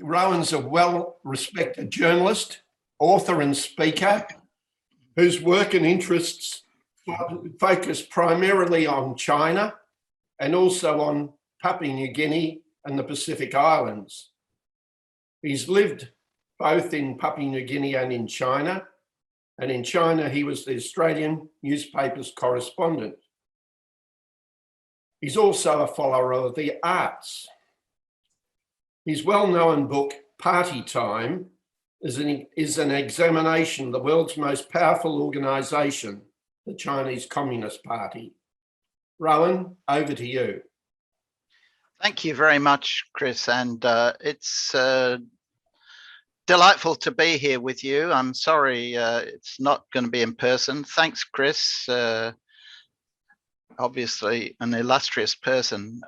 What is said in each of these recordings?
Rowen's a well-respected journalist, author and speaker whose work and interests focus primarily on China and also on Papua New Guinea and the Pacific Islands. He's lived both in Papua New Guinea and in China. And in China, he was the Australian newspaper's correspondent. He's also a follower of the arts. His well-known book, Party Time, is an examination of the world's most powerful organisation, the Chinese Communist Party. Rowen, over to you. Thank you very much, Chris, and it's delightful to be here with you. I'm sorry it's not going to be in person. Thanks, Chris. Obviously an illustrious person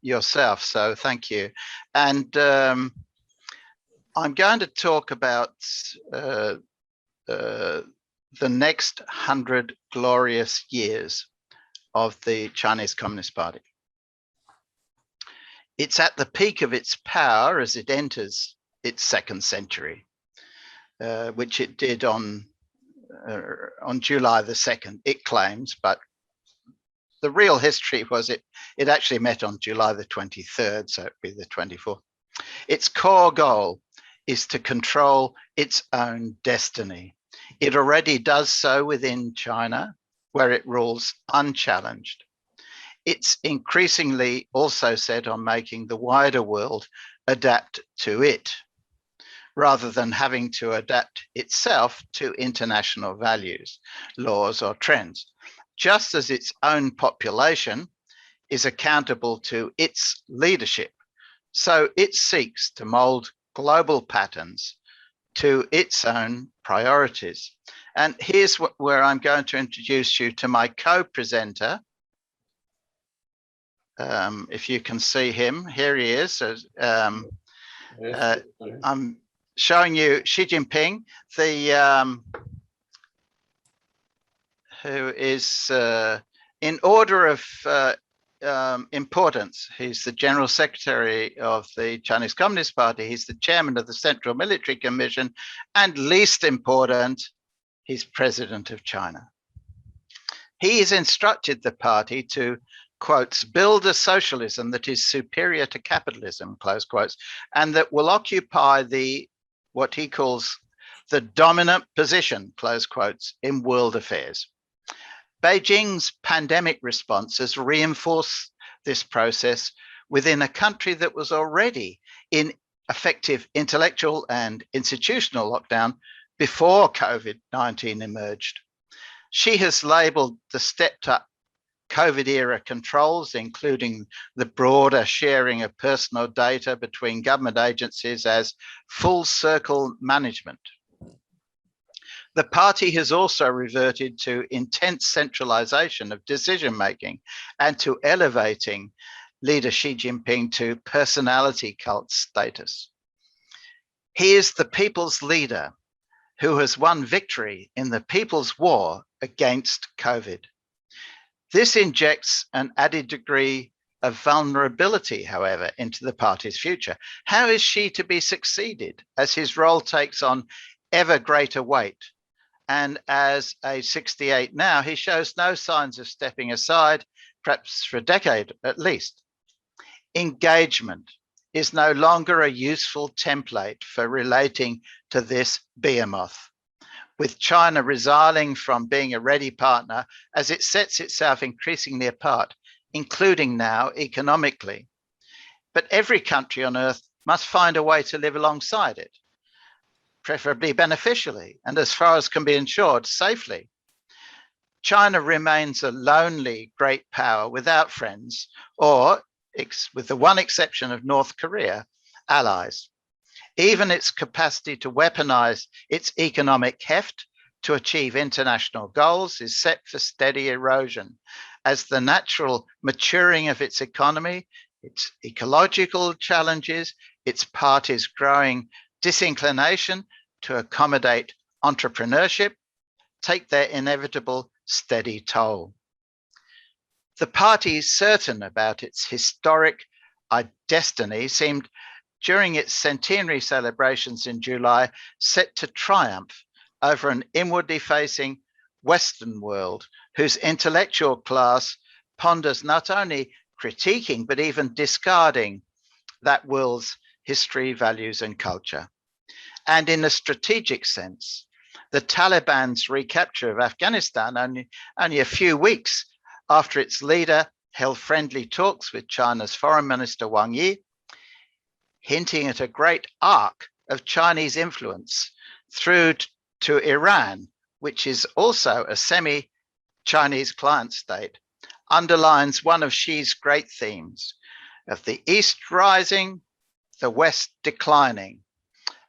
yourself, so thank you. And I'm going to talk about the next 100 glorious years of the Chinese Communist Party. It's at the peak of its power as it enters its second century, which it did on July the 2nd, it claims, but the real history was it actually met on July the 23rd, so it'd be the 24th. Its core goal is to control its own destiny. It already does so within China, where it rules unchallenged. It's increasingly also set on making the wider world adapt to it, rather than having to adapt itself to international values, laws, or trends, just as its own population is accountable to its leadership. So it seeks to mold global patterns to its own priorities. And here's where I'm going to introduce you to my co-presenter. If you can see him, here he is. I'm showing you Xi Jinping, who is in order of importance. He's the General Secretary of the Chinese Communist Party. He's the Chairman of the Central Military Commission, and least important, he's President of China. He has instructed the party to, quotes, build a socialism that is superior to capitalism, close quotes, and that will occupy what he calls the dominant position, close quotes, in world affairs. Beijing's pandemic response has reinforced this process within a country that was already in effective intellectual and institutional lockdown before COVID-19 emerged. She has labelled the stepped up COVID era controls, including the broader sharing of personal data between government agencies, as full circle management. The party has also reverted to intense centralization of decision making and to elevating leader Xi Jinping to personality cult status. He is the people's leader who has won victory in the people's war against COVID. This injects an added degree of vulnerability, however, into the party's future. How is Xi to be succeeded as his role takes on ever greater weight? And as age 68 now, he shows no signs of stepping aside, perhaps for a decade at least. Engagement is no longer a useful template for relating to this behemoth, with China resiling from being a ready partner as it sets itself increasingly apart, including now economically. But every country on earth must find a way to live alongside it, preferably beneficially, and as far as can be ensured, safely. China remains a lonely great power without friends, or, with the one exception of North Korea, allies. Even its capacity to weaponize its economic heft to achieve international goals is set for steady erosion, as the natural maturing of its economy, its ecological challenges, its party's growing disinclination to accommodate entrepreneurship take their inevitable steady toll. The party, certain about its historic destiny, seemed during its centenary celebrations in July, set to triumph over an inwardly facing Western world whose intellectual class ponders not only critiquing but even discarding that world's history, values, and culture. And in a strategic sense, the Taliban's recapture of Afghanistan only a few weeks after its leader held friendly talks with China's Foreign Minister Wang Yi, hinting at a great arc of Chinese influence through to Iran, which is also a semi-Chinese client state, underlines one of Xi's great themes of the East rising, the West declining.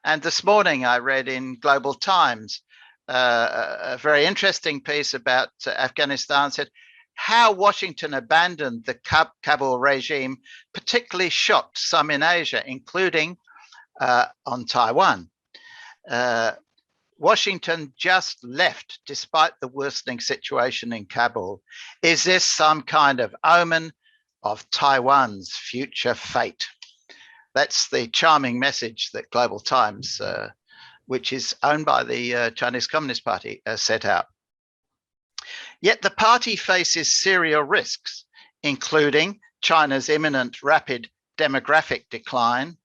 And this morning I read in Global Times a very interesting piece about Afghanistan, said how Washington abandoned the Kabul regime particularly shocked some in Asia, including on Taiwan. Washington just left despite the worsening situation in Kabul. Is this some kind of omen of Taiwan's future fate? That's the charming message that Global Times, which is owned by the Chinese Communist Party, set out. Yet the party faces serial risks, including China's imminent rapid demographic decline,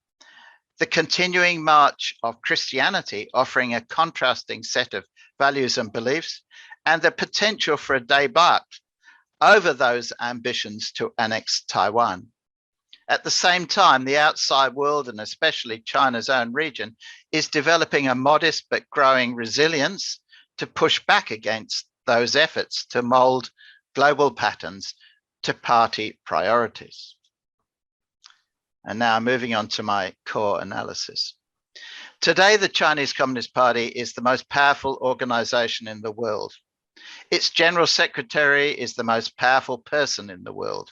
the continuing march of Christianity offering a contrasting set of values and beliefs, and the potential for a debate over those ambitions to annex Taiwan. At the same time, the outside world, and especially China's own region, is developing a modest but growing resilience to push back against those efforts to mold global patterns to party priorities. And now moving on to my core analysis. Today, the Chinese Communist Party is the most powerful organization in the world. Its general secretary is the most powerful person in the world.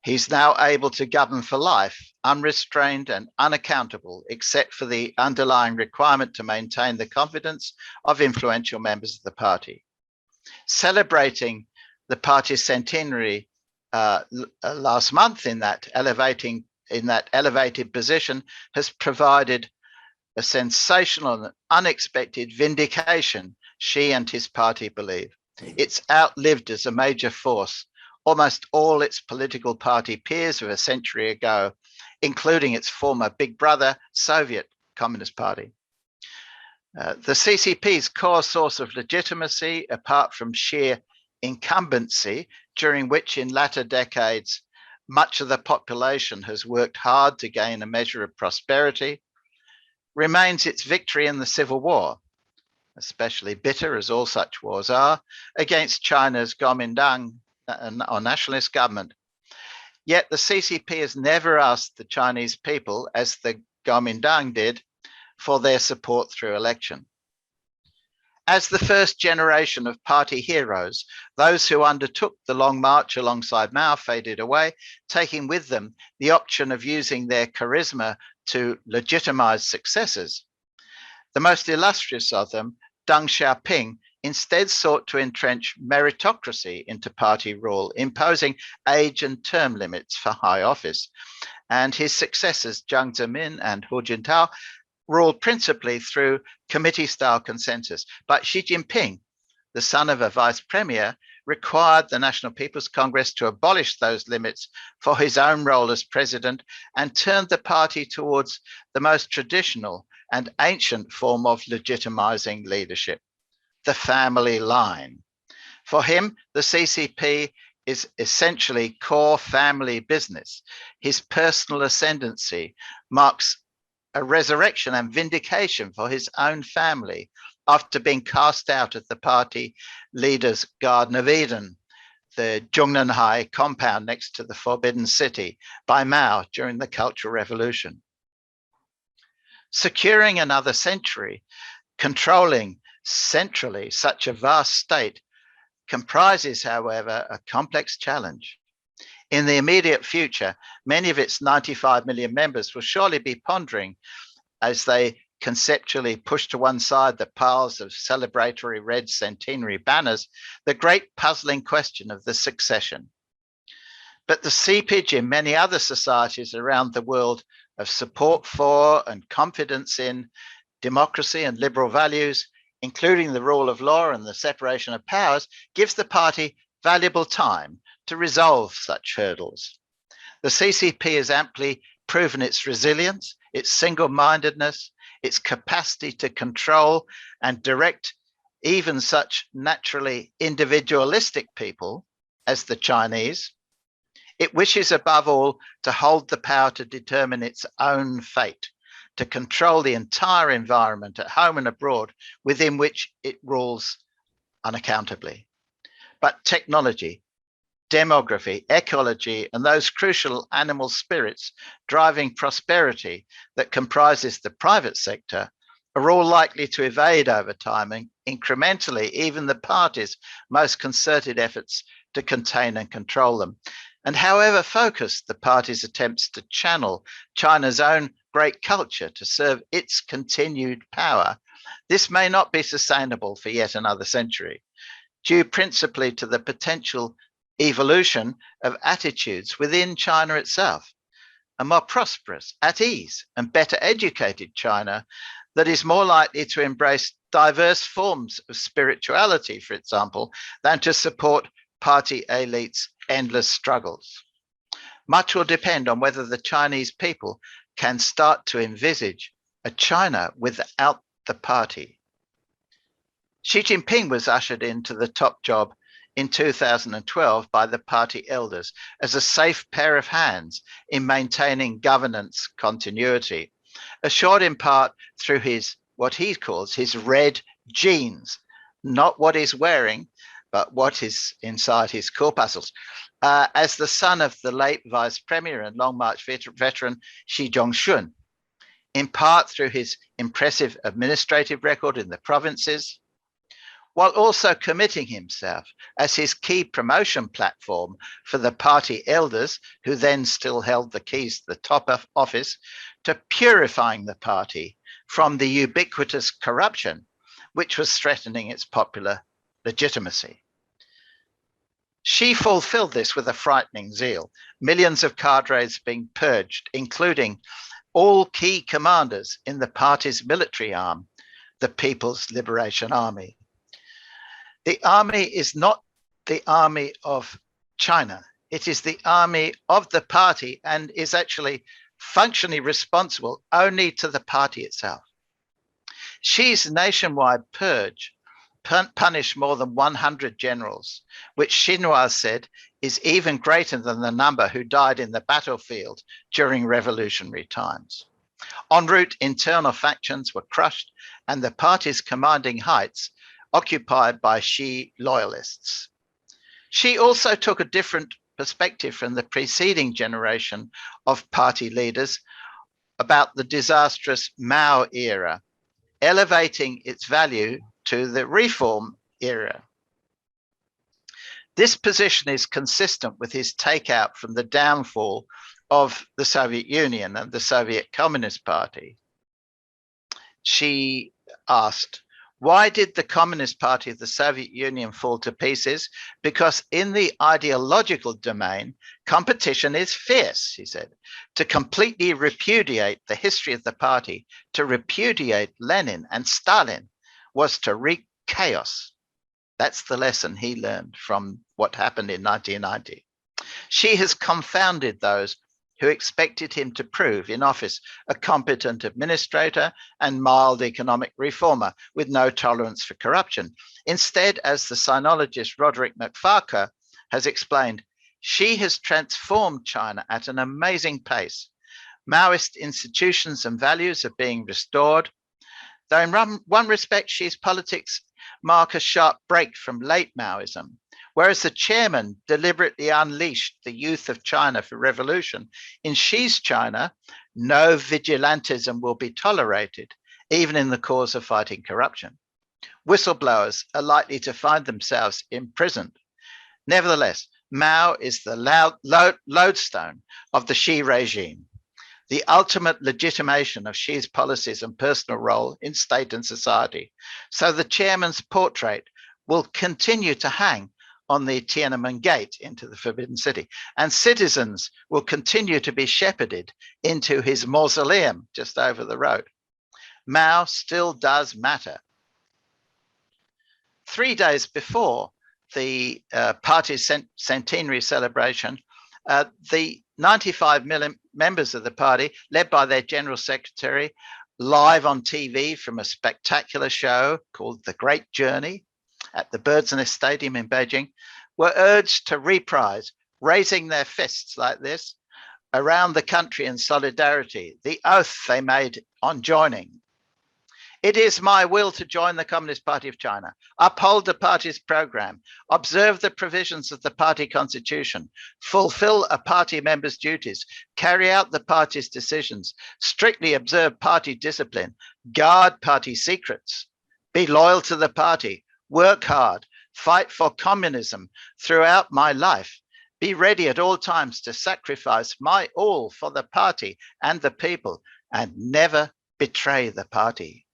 He's now able to govern for life, unrestrained and unaccountable, except for the underlying requirement to maintain the confidence of influential members of the party. Celebrating the party's centenary last month in that elevated position has provided a sensational and unexpected vindication, Xi and his party believe. It's outlived as a major force almost all its political party peers of a century ago, including its former big brother, Soviet Communist Party. The CCP's core source of legitimacy, apart from sheer incumbency, during which in latter decades, much of the population has worked hard to gain a measure of prosperity, remains its victory in the Civil War, especially bitter as all such wars are, against China's Kuomintang or nationalist government. Yet the CCP has never asked the Chinese people, as the Kuomintang did, for their support through election. As the first generation of party heroes, those who undertook the long march alongside Mao faded away, taking with them the option of using their charisma to legitimize successors. The most illustrious of them, Deng Xiaoping, instead sought to entrench meritocracy into party rule, imposing age and term limits for high office. And his successors, Jiang Zemin and Hu Jintao, ruled principally through committee-style consensus. But Xi Jinping, the son of a vice premier, required the National People's Congress to abolish those limits for his own role as president and turned the party towards the most traditional and ancient form of legitimizing leadership, the family line. For him, the CCP is essentially core family business. His personal ascendancy marks a resurrection and vindication for his own family after being cast out of the party leader's Garden of Eden, the Zhongnanhai compound next to the Forbidden City, by Mao during the Cultural Revolution. Securing another century, controlling centrally such a vast state comprises, however, a complex challenge. In the immediate future, many of its 95 million members will surely be pondering, as they conceptually push to one side the piles of celebratory red centenary banners, the great puzzling question of the succession. But the seepage in many other societies around the world of support for and confidence in democracy and liberal values, including the rule of law and the separation of powers, gives the party valuable time to resolve such hurdles. The CCP has amply proven its resilience, its single-mindedness, its capacity to control and direct even such naturally individualistic people as the Chinese. It wishes above all to hold the power to determine its own fate, to control the entire environment at home and abroad within which it rules unaccountably. But technology, demography, ecology, and those crucial animal spirits driving prosperity that comprises the private sector are all likely to evade over time and incrementally even the party's most concerted efforts to contain and control them. And however focused the party's attempts to channel China's own great culture to serve its continued power, this may not be sustainable for yet another century, due principally to the potential evolution of attitudes within China itself, a more prosperous, at ease, and better educated China that is more likely to embrace diverse forms of spirituality, for example, than to support party elites' endless struggles. Much will depend on whether the Chinese people can start to envisage a China without the party. Xi Jinping was ushered into the top job in 2012 by the party elders as a safe pair of hands in maintaining governance continuity, assured in part through what he calls his red genes, not what he's wearing, but what is inside his corpuscles. As the son of the late Vice Premier and Long March veteran Xi Zhongxun, in part through his impressive administrative record in the provinces, while also committing himself as his key promotion platform for the party elders, who then still held the keys to the top office, to purifying the party from the ubiquitous corruption which was threatening its popular legitimacy. Xi fulfilled this with a frightening zeal, millions of cadres being purged, including all key commanders in the party's military arm, the People's Liberation Army. The army is not the army of China. It is the army of the party and is actually functionally responsible only to the party itself. Xi's nationwide purge punished more than 100 generals, which Xinhua said is even greater than the number who died in the battlefield during revolutionary times. En route, internal factions were crushed and the party's commanding heights occupied by Xi loyalists. Xi also took a different perspective from the preceding generation of party leaders about the disastrous Mao era, elevating its value to the reform era. This position is consistent with his takeout from the downfall of the Soviet Union and the Soviet Communist Party. Xi asked, why did the Communist Party of the Soviet Union fall to pieces? Because in the ideological domain, competition is fierce, he said. To completely repudiate the history of the party, to repudiate Lenin and Stalin, was to wreak chaos. That's the lesson he learned from what happened in 1990. Xi has confounded those who expected him to prove in office a competent administrator and mild economic reformer with no tolerance for corruption. Instead, as the sinologist Roderick McFarquhar has explained, Xi has transformed China at an amazing pace. Maoist institutions and values are being restored, though in one respect, Xi's politics mark a sharp break from late Maoism. Whereas the chairman deliberately unleashed the youth of China for revolution, in Xi's China, no vigilantism will be tolerated, even in the cause of fighting corruption. Whistleblowers are likely to find themselves imprisoned. Nevertheless, Mao is the lodestone of the Xi regime, the ultimate legitimation of Xi's policies and personal role in state and society. So the chairman's portrait will continue to hang on the Tiananmen Gate into the Forbidden City. And citizens will continue to be shepherded into his mausoleum just over the road. Mao still does matter. 3 days before the party's centenary celebration, the 95 million members of the party, led by their general secretary, live on TV from a spectacular show called The Great Journey at the Bird's Nest Stadium in Beijing, were urged to reprise, raising their fists like this around the country in solidarity, the oath they made on joining. It is my will to join the Communist Party of China, uphold the party's program, observe the provisions of the party constitution, fulfill a party member's duties, carry out the party's decisions, strictly observe party discipline, guard party secrets, be loyal to the party, work hard, fight for communism throughout my life, be ready at all times to sacrifice my all for the party and the people, and never betray the party.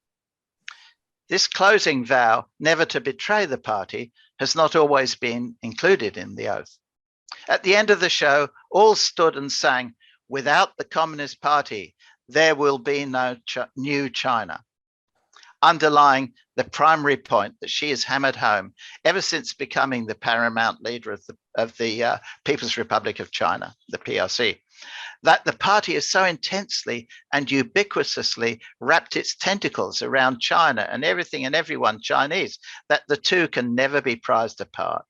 This closing vow, never to betray the party, has not always been included in the oath. At the end of the show, all stood and sang, "Without the Communist Party, there will be no new China," underlying the primary point that she has hammered home ever since becoming the paramount leader of the People's Republic of China, the PRC. That the party is so intensely and ubiquitously wrapped its tentacles around China and everything and everyone Chinese, that the two can never be prized apart.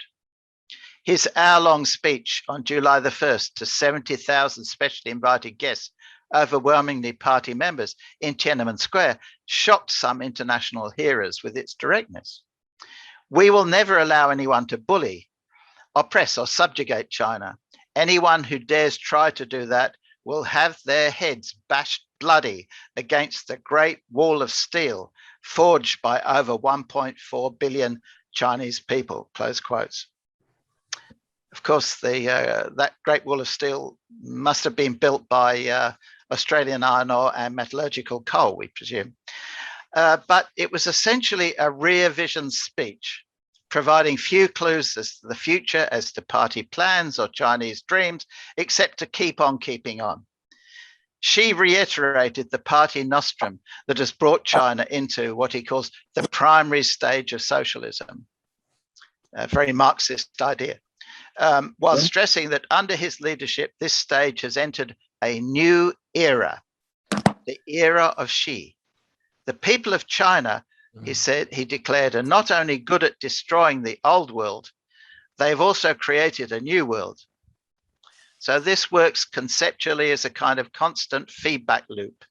His hour-long speech on July the 1st to 70,000 specially invited guests, overwhelmingly party members in Tiananmen Square, shocked some international hearers with its directness. We will never allow anyone to bully, oppress or subjugate China. Anyone who dares try to do that will have their heads bashed bloody against the Great Wall of Steel forged by over 1.4 billion Chinese people, close quotes. Of course, that Great Wall of Steel must have been built by Australian iron ore and metallurgical coal, we presume. But it was essentially a rear vision speech, providing few clues as to the future, as to party plans or Chinese dreams, except to keep on keeping on. She reiterated the party nostrum that has brought China into what he calls the primary stage of socialism, a very Marxist idea, while stressing that under his leadership, this stage has entered a new era, the era of Xi. The people of China, he said, he declared, are not only good at destroying the old world, they've also created a new world. So this works conceptually as a kind of constant feedback loop.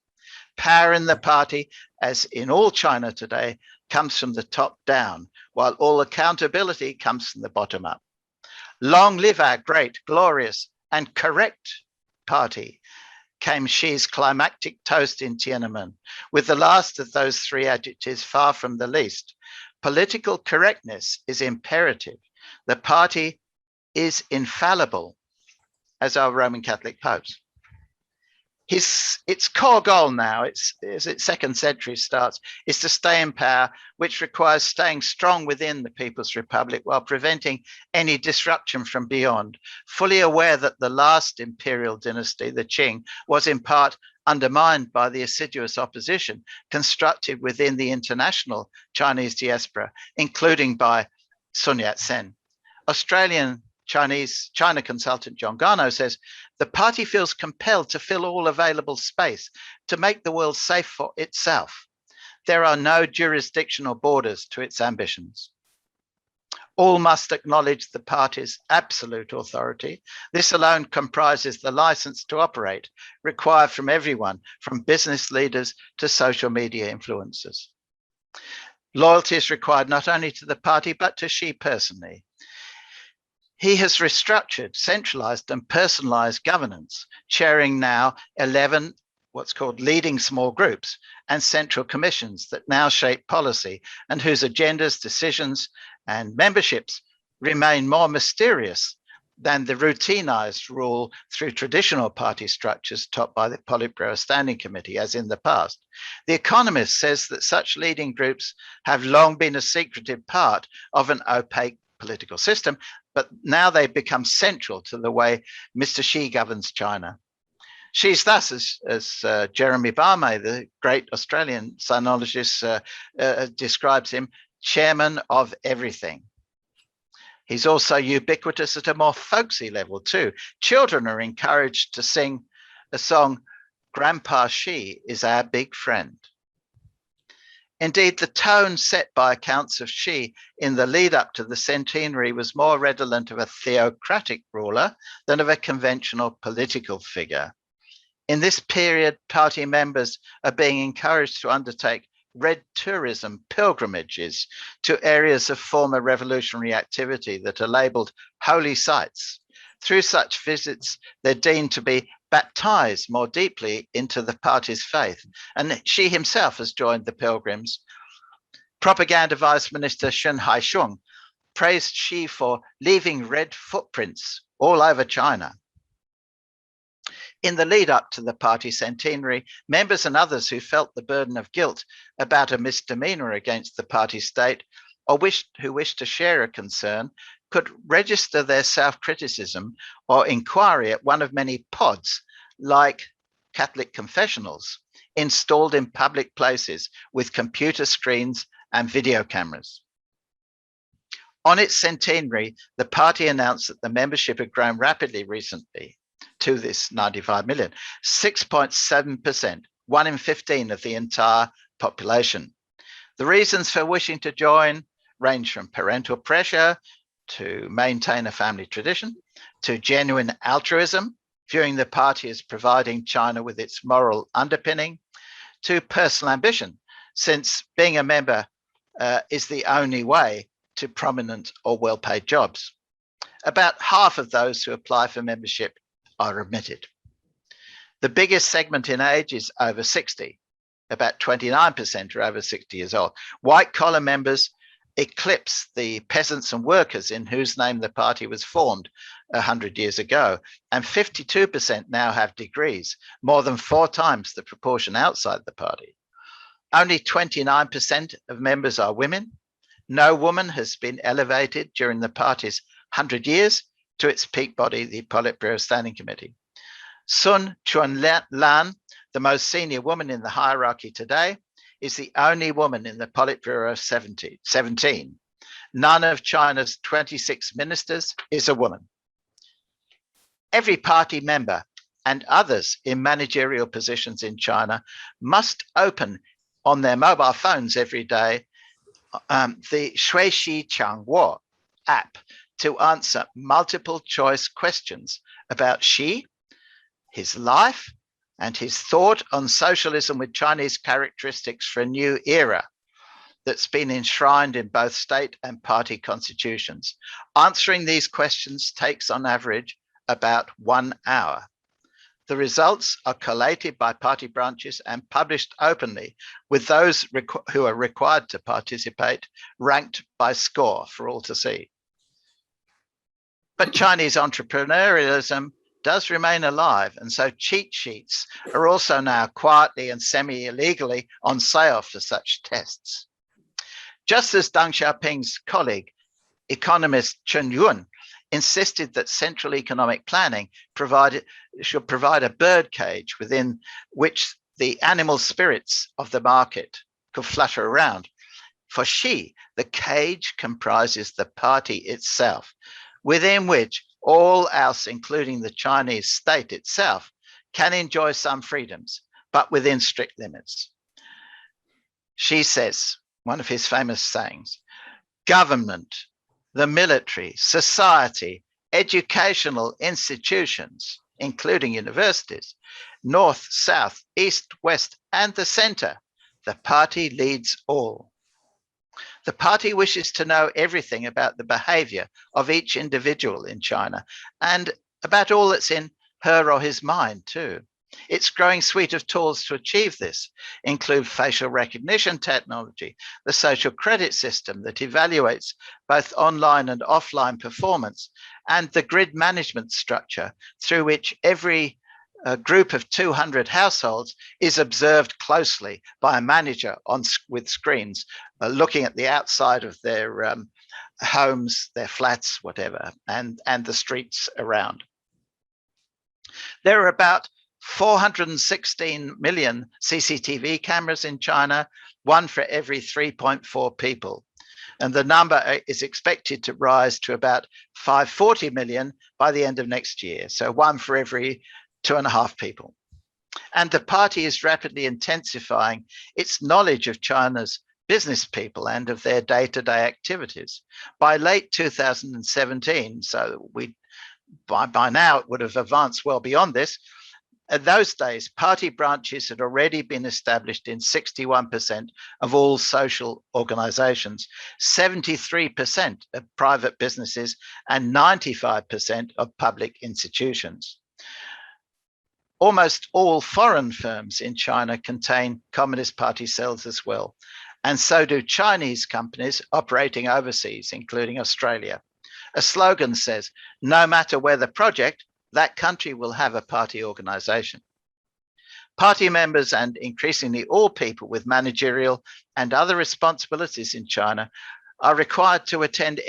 Power in the party, as in all China today, comes from the top down, while all accountability comes from the bottom up. Long live our great, glorious, and correct party, came Xi's climactic toast in Tiananmen, with the last of those three adjectives far from the least. Political correctness is imperative. The party is infallible, as are Roman Catholic popes. Its core goal now, as its second century starts, is to stay in power, which requires staying strong within the People's Republic while preventing any disruption from beyond, fully aware that the last imperial dynasty, the Qing, was in part undermined by the assiduous opposition constructed within the international Chinese diaspora, including by Sun Yat-sen. Australian China consultant John Garneau says, the party feels compelled to fill all available space to make the world safe for itself. There are no jurisdictional borders to its ambitions. All must acknowledge the party's absolute authority. This alone comprises the license to operate required from everyone, from business leaders to social media influencers. Loyalty is required not only to the party, but to Xi personally. He has restructured, centralized and personalized governance, chairing now 11 what's called leading small groups and central commissions that now shape policy and whose agendas, decisions and memberships remain more mysterious than the routinized rule through traditional party structures topped by the Politburo Standing Committee, as in the past. The Economist says that such leading groups have long been a secretive part of an opaque political system but now they've become central to the way Mr. Xi governs China. She's thus, as Jeremy Barmay, the great Australian sinologist, describes him, chairman of everything. He's also ubiquitous at a more folksy level too. Children are encouraged to sing a song, Grandpa Xi is our big friend. Indeed, the tone set by accounts of Xi in the lead up to the centenary was more redolent of a theocratic ruler than of a conventional political figure. In this period, party members are being encouraged to undertake red tourism pilgrimages to areas of former revolutionary activity that are labelled holy sites. Through such visits, they're deemed to be baptized more deeply into the party's faith. And Xi himself has joined the pilgrims. Propaganda Vice Minister Shen Haisheng praised Xi for leaving red footprints all over China. In the lead up to the party centenary, members and others who felt the burden of guilt about a misdemeanor against the party state or who wished to share a concern could register their self-criticism or inquiry at one of many pods like Catholic confessionals installed in public places with computer screens and video cameras. On its centenary, the party announced that the membership had grown rapidly recently to this 95 million, 6.7%, 1 in 15 of the entire population. The reasons for wishing to join range from parental pressure to maintain a family tradition, to genuine altruism, viewing the party as providing China with its moral underpinning, to personal ambition, since being a member is the only way to prominent or well-paid jobs. About half of those who apply for membership are admitted. The biggest segment in age is over 60. About 29% are over 60 years old. White-collar members eclipse the peasants and workers in whose name the party was formed 100 years ago, and 52% now have degrees, more than 4 times the proportion outside the party. Only 29% of members are women. No woman has been elevated during the party's 100 years to its peak body, the Politburo Standing Committee. Sun Chunlan, the most senior woman in the hierarchy today, is the only woman in the Politburo 17. None of China's 26 ministers is a woman. Every party member and others in managerial positions in China must open on their mobile phones every day the Shuixi Changwo app to answer multiple choice questions about Xi, his life, and his thought on socialism with Chinese characteristics for a new era that's been enshrined in both state and party constitutions. Answering these questions takes on average about 1 hour. The results are collated by party branches and published openly, with those who are required to participate ranked by score for all to see. But Chinese entrepreneurialism does remain alive, and so cheat sheets are also now quietly and semi-illegally on sale for such tests. Just as Deng Xiaoping's colleague, economist Chen Yun, insisted that central economic planning should provide a birdcage within which the animal spirits of the market could flutter around. For Xi, the cage comprises the party itself, within which all else, including the Chinese state itself, can enjoy some freedoms, but within strict limits. Xi says, one of his famous sayings, government, the military, society, educational institutions, including universities, north, south, east, west, and the center, the party leads all. The party wishes to know everything about the behavior of each individual in China and about all that's in her or his mind too. Its growing suite of tools to achieve this include facial recognition technology, the social credit system that evaluates both online and offline performance, and the grid management structure through which every group of 200 households is observed closely by a manager with screens looking at the outside of their homes, their flats, whatever, and the streets around. There are about 416 million CCTV cameras in China, one for every 3.4 people. And the number is expected to rise to about 540 million by the end of next year. So one for every 2.5 people. And the party is rapidly intensifying its knowledge of China's business people and of their day-to-day activities. By late 2017, so by now it would have advanced well beyond this. In those days, party branches had already been established in 61% of all social organizations, 73% of private businesses, and 95% of public institutions. Almost all foreign firms in China contain Communist Party cells as well, and so do Chinese companies operating overseas, including Australia. A slogan says, no matter where the project, that country will have a party organization. Party members and increasingly all people with managerial and other responsibilities in China are required to attend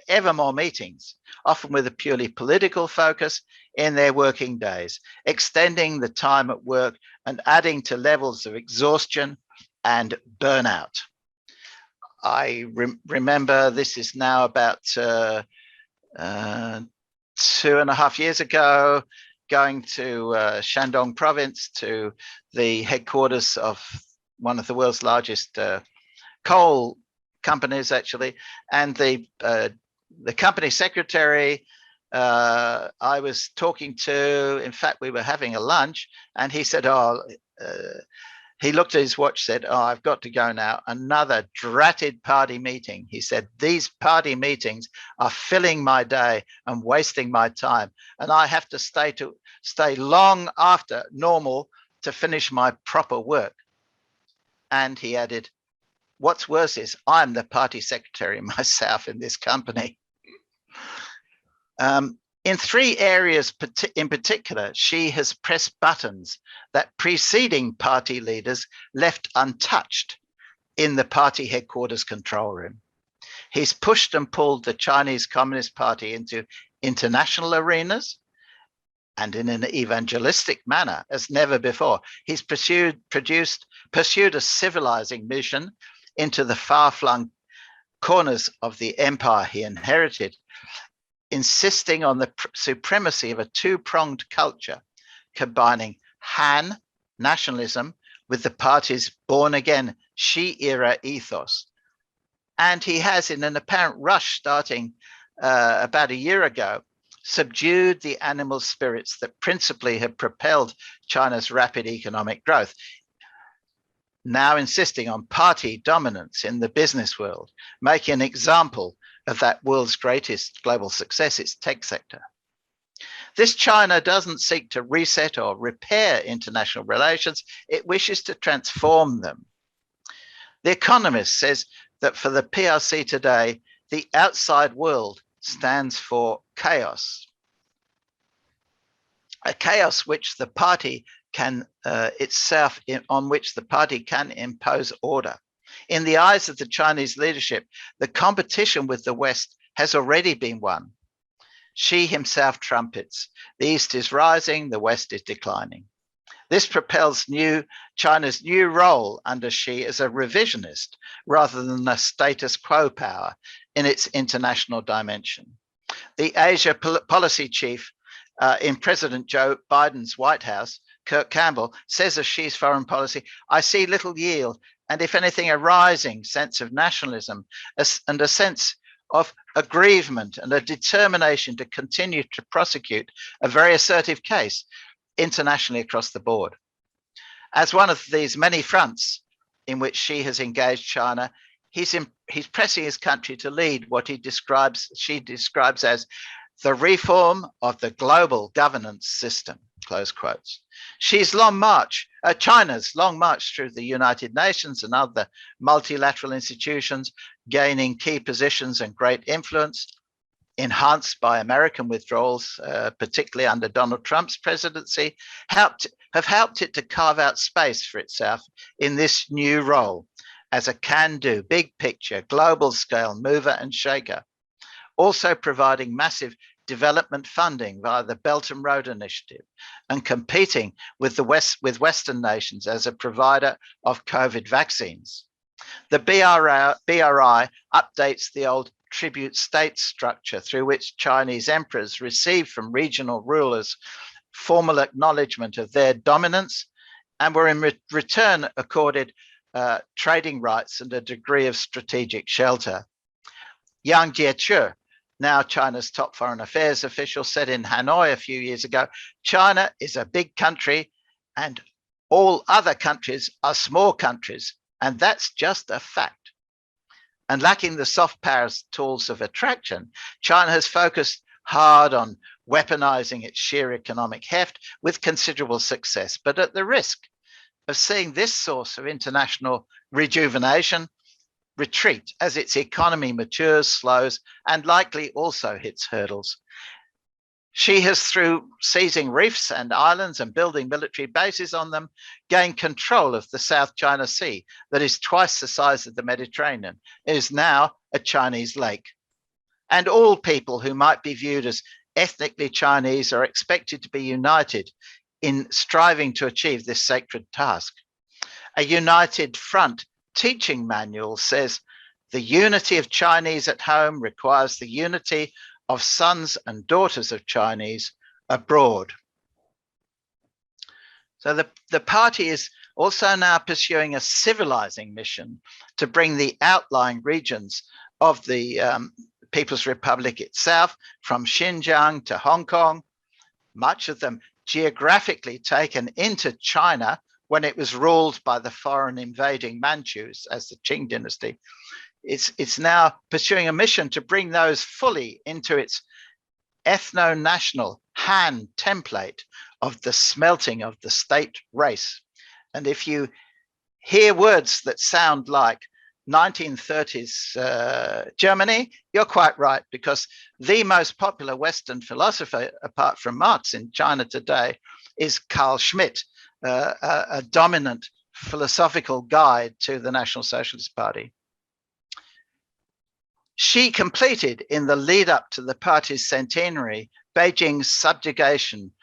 ever more meetings, often with a purely political focus in their working days, extending the time at work and adding to levels of exhaustion and burnout. I remember this is now about 2.5 years ago, going to Shandong province, to the headquarters of one of the world's largest coal companies, actually, and the company secretary I was talking to, in fact, we were having a lunch, and he said, he looked at his watch, said, I've got to go now. Another dratted party meeting. He said, these party meetings are filling my day and wasting my time. And I have to stay long after normal to finish my proper work. And he added, what's worse is I'm the party secretary myself in this company. In 3 areas in particular, Xi has pressed buttons that preceding party leaders left untouched in the party headquarters control room. He's pushed and pulled the Chinese Communist Party into international arenas and in an evangelistic manner as never before. He's pursued a civilizing mission into the far-flung corners of the empire he inherited, insisting on the supremacy of a 2-pronged culture, combining Han nationalism with the party's born-again Xi-era ethos. And he has, in an apparent rush starting about a year ago, subdued the animal spirits that principally have propelled China's rapid economic growth, now insisting on party dominance in the business world, making an example of that world's greatest global success, its tech sector. This China doesn't seek to reset or repair international relations, it wishes to transform them. The Economist says that for the PRC today, the outside world stands for chaos. A chaos which the party can on which the party can impose order. In the eyes of the Chinese leadership, the competition with the West has already been won. Xi himself trumpets, the East is rising, the West is declining. This propels China's new role under Xi as a revisionist rather than a status quo power in its international dimension. The Asia policy chief in President Joe Biden's White House, Kirk Campbell, says of Xi's foreign policy, I see little yield, and if anything, a rising sense of nationalism and a sense of aggrievement and a determination to continue to prosecute a very assertive case internationally across the board. As one of these many fronts in which Xi has engaged China, he's pressing his country to lead what Xi describes as the reform of the global governance system, close quotes. China's long march through the United Nations and other multilateral institutions, gaining key positions and great influence, enhanced by American withdrawals, particularly under Donald Trump's presidency, have helped it to carve out space for itself in this new role, as a can-do, big picture, global scale mover and shaker, also providing massive development funding via the Belt and Road Initiative and competing with Western nations as a provider of COVID vaccines. The BRI updates the old tribute state structure through which Chinese emperors received from regional rulers formal acknowledgement of their dominance and were in return accorded trading rights and a degree of strategic shelter. Yang Jiechi, now China's top foreign affairs official, said in Hanoi a few years ago, China is a big country and all other countries are small countries, and that's just a fact. And lacking the soft power tools of attraction, China has focused hard on weaponizing its sheer economic heft with considerable success, but at the risk of seeing this source of international rejuvenation retreat as its economy matures, slows, and likely also hits hurdles. She has, through seizing reefs and islands and building military bases on them, gained control of the South China Sea that is twice the size of the Mediterranean. It is now a Chinese lake. And all people who might be viewed as ethnically Chinese are expected to be united in striving to achieve this sacred task. A united front teaching manual says the unity of Chinese at home requires the unity of sons and daughters of Chinese abroad. So the party is also now pursuing a civilizing mission to bring the outlying regions of the People's Republic itself, from Xinjiang to Hong Kong, much of them geographically taken into China when it was ruled by the foreign invading Manchus as the Qing dynasty. It's now pursuing a mission to bring those fully into its ethno-national Han template of the smelting of the state race. And if you hear words that sound like 1930s Germany, you're quite right, because the most popular Western philosopher, apart from Marx in China today, is Carl Schmitt, a dominant philosophical guide to the National Socialist Party. She completed, in the lead up to the party's centenary, Beijing's subjugation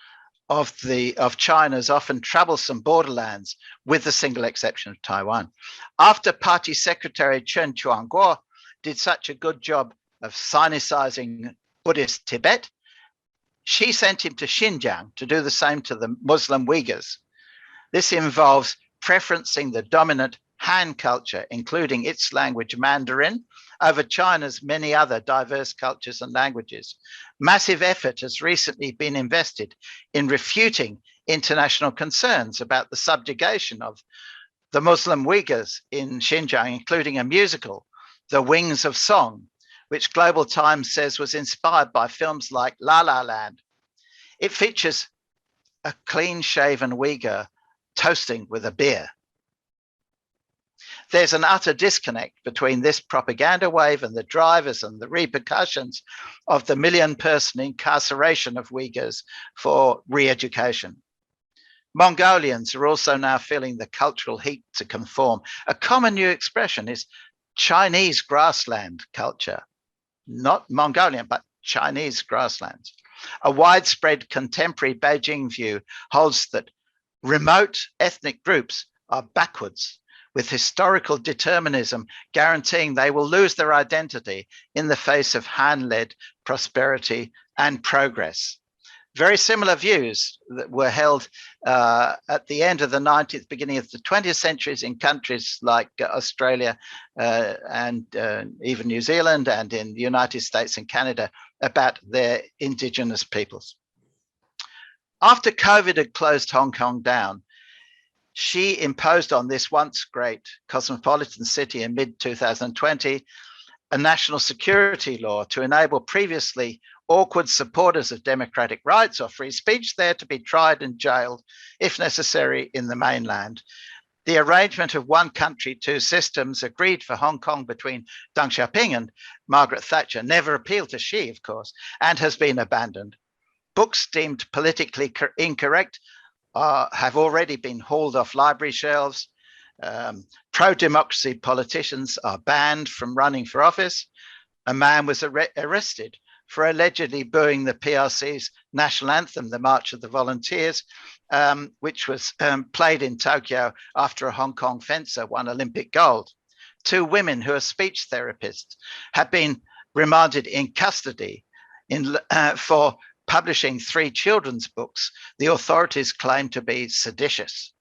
of China's often troublesome borderlands, with the single exception of Taiwan. After Party Secretary Chen Quanguo did such a good job of sinicizing Buddhist Tibet, she sent him to Xinjiang to do the same to the Muslim Uyghurs. This involves preferencing the dominant Han culture, including its language Mandarin, over China's many other diverse cultures and languages. Massive effort has recently been invested in refuting international concerns about the subjugation of the Muslim Uyghurs in Xinjiang, including a musical, The Wings of Song, which Global Times says was inspired by films like La La Land. It features a clean-shaven Uyghur toasting with a beer. There's an utter disconnect between this propaganda wave and the drivers and the repercussions of the million-person incarceration of Uyghurs for re-education. Mongolians are also now feeling the cultural heat to conform. A common new expression is Chinese grassland culture, not Mongolian, but Chinese grasslands. A widespread contemporary Beijing view holds that remote ethnic groups are backwards, with historical determinism guaranteeing they will lose their identity in the face of Han-led prosperity and progress. Very similar views that were held at the end of the 19th, beginning of the 20th centuries in countries like Australia and even New Zealand, and in the United States and Canada about their indigenous peoples. After COVID had closed Hong Kong down, she imposed on this once great cosmopolitan city in mid-2020 a national security law to enable previously awkward supporters of democratic rights or free speech there to be tried and jailed, if necessary, in the mainland. The arrangement of one country, two systems agreed for Hong Kong between Deng Xiaoping and Margaret Thatcher never appealed to Xi, of course, and has been abandoned. Books deemed politically incorrect have already been hauled off library shelves. Pro-democracy politicians are banned from running for office. A man was arrested for allegedly booing the PRC's national anthem, the March of the Volunteers, which was played in Tokyo after a Hong Kong fencer won Olympic gold. 2 women who are speech therapists have been remanded in custody for publishing 3 children's books the authorities claim to be seditious.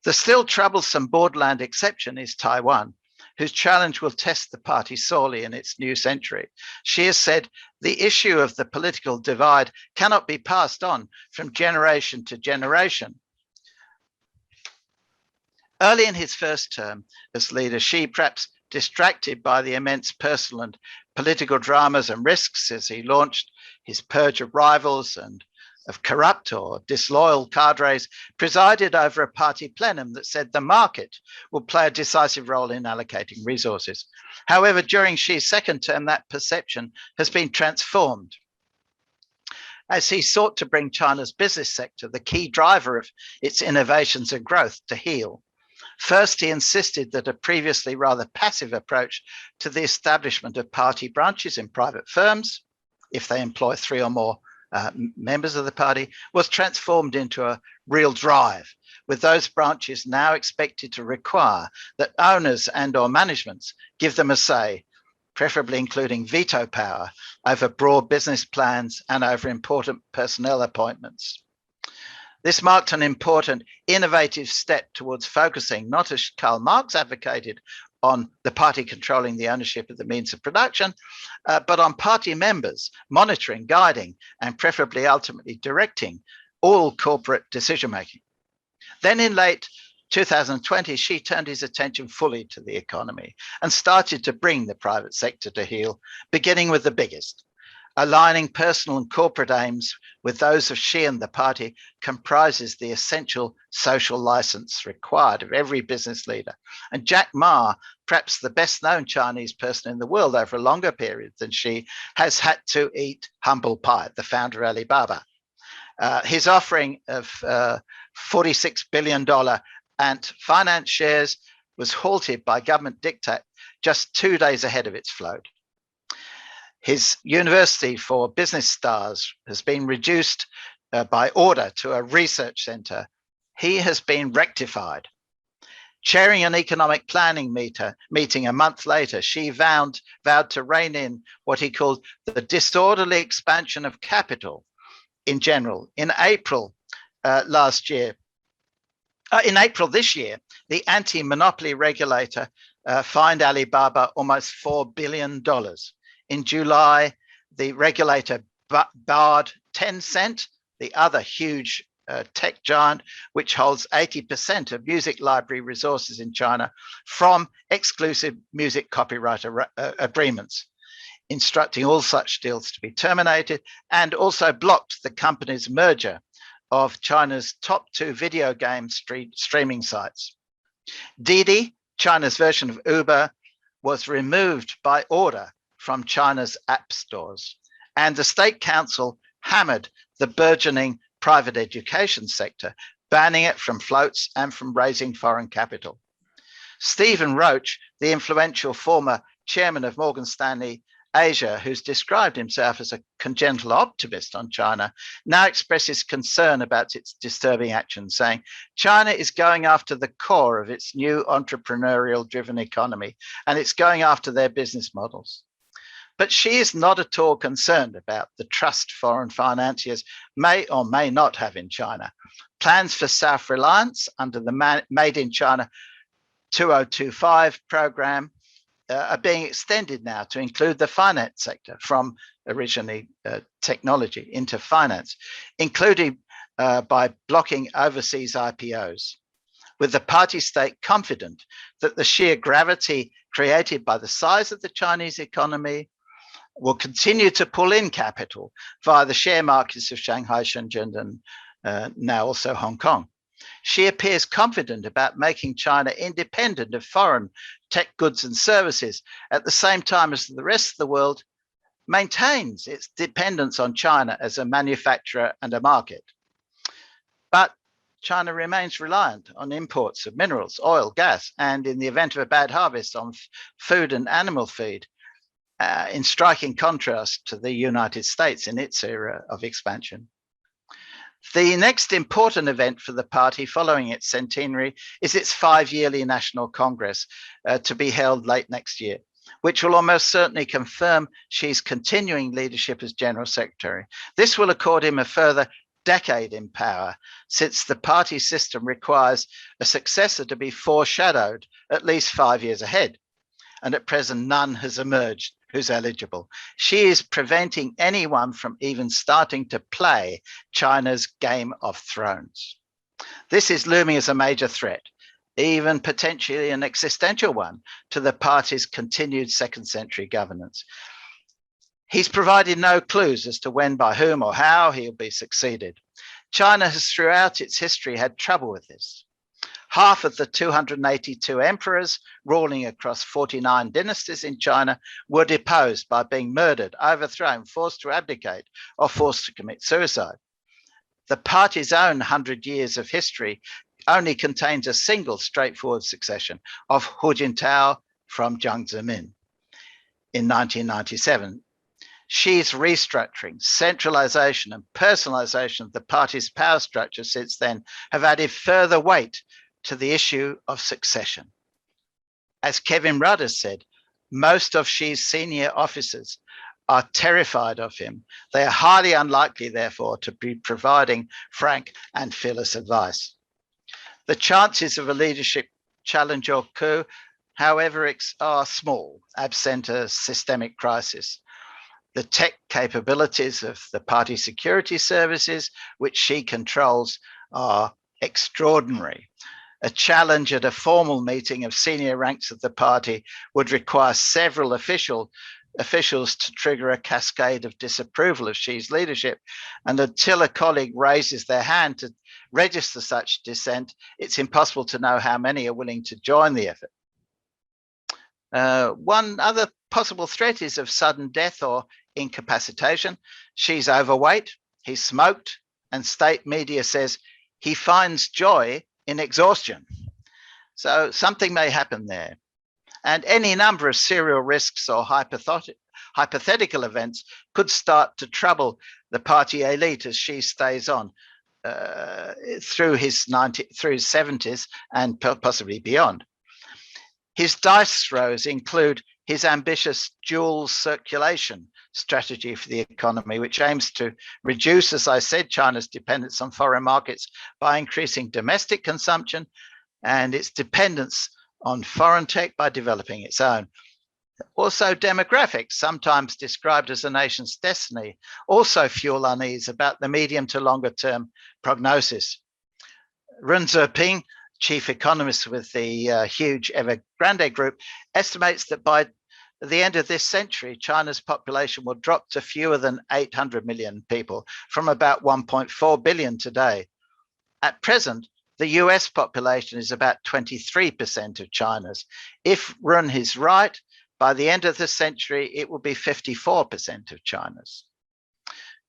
The still troublesome borderland exception is Taiwan, whose challenge will test the party sorely in its new century. She has said the issue of the political divide cannot be passed on from generation to generation. Early in his first term as leader, Xi, perhaps distracted by the immense personal and political dramas and risks as he launched his purge of rivals and of corrupt or disloyal cadres, presided over a party plenum that said the market will play a decisive role in allocating resources. However, during Xi's second term, that perception has been transformed as he sought to bring China's business sector, the key driver of its innovations and growth, to heel. First, he insisted that a previously rather passive approach to the establishment of party branches in private firms, if they employ 3 or more members of the party, was transformed into a real drive, with those branches now expected to require that owners and or managements give them a say, preferably including veto power over broad business plans and over important personnel appointments. This marked an important, innovative step towards focusing, not as Karl Marx advocated, on the party controlling the ownership of the means of production, but on party members monitoring, guiding, and preferably ultimately directing all corporate decision-making. Then in late 2020, Xi turned his attention fully to the economy and started to bring the private sector to heel, beginning with the biggest. Aligning personal and corporate aims with those of Xi and the party comprises the essential social license required of every business leader. And Jack Ma, perhaps the best known Chinese person in the world over a longer period than Xi, has had to eat humble pie, the founder of Alibaba. His offering of $46 billion Ant Finance shares was halted by government diktat just 2 days ahead of its float. His University for Business Stars has been reduced by order to a research center. He has been rectified. Chairing an economic planning meeting a month later, Xi vowed to rein in what he called the disorderly expansion of capital in general. In April this year, the anti-monopoly regulator fined Alibaba almost $4 billion. In July, the regulator barred Tencent, the other huge tech giant, which holds 80% of music library resources in China, from exclusive music copyright agreements, instructing all such deals to be terminated, and also blocked the company's merger of China's top 2 video game streaming sites. Didi, China's version of Uber, was removed by order from China's app stores, and the State Council hammered the burgeoning private education sector, banning it from floats and from raising foreign capital. Stephen Roach, the influential former chairman of Morgan Stanley Asia, who's described himself as a congenital optimist on China, now expresses concern about its disturbing actions, saying China is going after the core of its new entrepreneurial-driven economy, and it's going after their business models. But she is not at all concerned about the trust foreign financiers may or may not have in China. Plans for self-reliance under the Made in China 2025 program are being extended now to include the finance sector, from originally technology into finance, including by blocking overseas IPOs. With the party state confident that the sheer gravity created by the size of the Chinese economy will continue to pull in capital via the share markets of Shanghai, Shenzhen, and now also Hong Kong. She appears confident about making China independent of foreign tech goods and services at the same time as the rest of the world maintains its dependence on China as a manufacturer and a market. But China remains reliant on imports of minerals, oil, gas, and in the event of a bad harvest on food and animal feed, in striking contrast to the United States in its era of expansion. The next important event for the party following its centenary is its 5-yearly National Congress to be held late next year, which will almost certainly confirm Xi's continuing leadership as General Secretary. This will accord him a further decade in power, since the party system requires a successor to be foreshadowed at least 5 years ahead. And at present, none has emerged who's eligible. Xi is preventing anyone from even starting to play China's Game of Thrones. This is looming as a major threat, even potentially an existential one, to the party's continued second-century governance. He's provided no clues as to when, by whom, or how he'll be succeeded. China has throughout its history had trouble with this. Half of the 282 emperors ruling across 49 dynasties in China were deposed by being murdered, overthrown, forced to abdicate, or forced to commit suicide. The party's own 100 years of history only contains a single straightforward succession of Hu Jintao from Jiang Zemin in 1997. Xi's restructuring, centralization, and personalization of the party's power structure since then have added further weight to the issue of succession. As Kevin Rudd has said, most of Xi's senior officers are terrified of him. They are highly unlikely, therefore, to be providing frank and fearless advice. The chances of a leadership challenge or coup, however, are small, absent a systemic crisis. The tech capabilities of the party security services, which Xi controls, are extraordinary. A challenge at a formal meeting of senior ranks of the party would require several officials to trigger a cascade of disapproval of Xi's leadership. And until a colleague raises their hand to register such dissent, it's impossible to know how many are willing to join the effort. One other possible threat is of sudden death or incapacitation. Xi's overweight, he smoked, and state media says he finds joy in exhaustion. So something may happen there. And any number of serial risks or hypothetical events could start to trouble the party elite as Xi stays on through his 70s and possibly beyond. His dice throws include his ambitious dual circulation strategy for the economy, which aims to reduce, as I said, China's dependence on foreign markets by increasing domestic consumption and its dependence on foreign tech by developing its own. Also, demographics, sometimes described as a nation's destiny, also fuel unease about the medium to longer term prognosis. Ren Zheping, chief economist with the huge Evergrande Group, estimates that by the end of this century, China's population will drop to fewer than 800 million people from about 1.4 billion today. At present, the US population is about 23% of China's. If Ren is right, by the end of the century, it will be 54% of China's.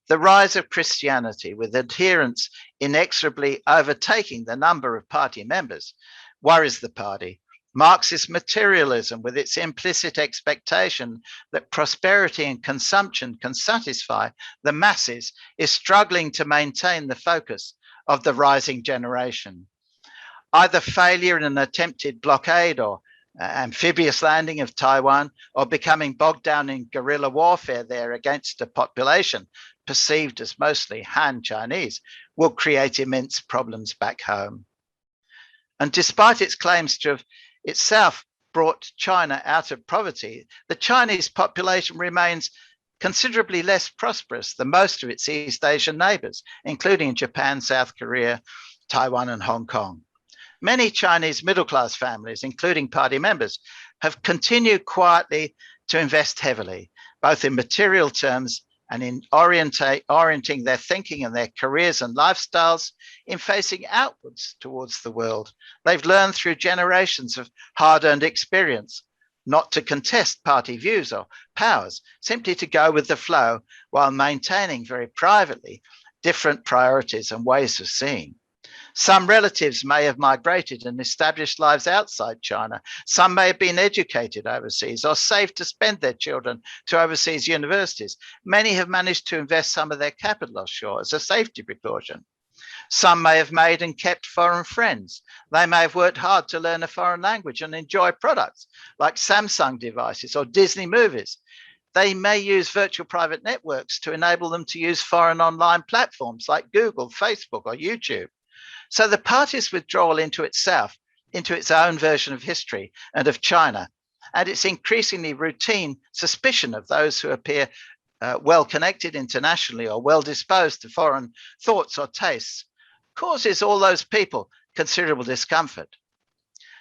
The rise of Christianity, with adherents inexorably overtaking the number of party members, worries the party. Marxist materialism, with its implicit expectation that prosperity and consumption can satisfy the masses, is struggling to maintain the focus of the rising generation. Either failure in an attempted blockade or amphibious landing of Taiwan, or becoming bogged down in guerrilla warfare there against a population perceived as mostly Han Chinese, will create immense problems back home. And despite its claims to have itself brought China out of poverty, the Chinese population remains considerably less prosperous than most of its East Asian neighbors, including Japan, South Korea, Taiwan, and Hong Kong. Many Chinese middle-class families, including party members, have continued quietly to invest heavily, both in material terms and in orienting their thinking and their careers and lifestyles in facing outwards towards the world. They've learned through generations of hard-earned experience not to contest party views or powers, simply to go with the flow while maintaining very privately different priorities and ways of seeing. Some relatives may have migrated and established lives outside China. Some may have been educated overseas or saved to spend their children to overseas universities. Many have managed to invest some of their capital offshore as a safety precaution. Some may have made and kept foreign friends. They may have worked hard to learn a foreign language and enjoy products like Samsung devices or Disney movies. They may use virtual private networks to enable them to use foreign online platforms like Google, Facebook, or YouTube. So the party's withdrawal into itself, into its own version of history and of China, and its increasingly routine suspicion of those who appear well connected internationally or well disposed to foreign thoughts or tastes, causes all those people considerable discomfort.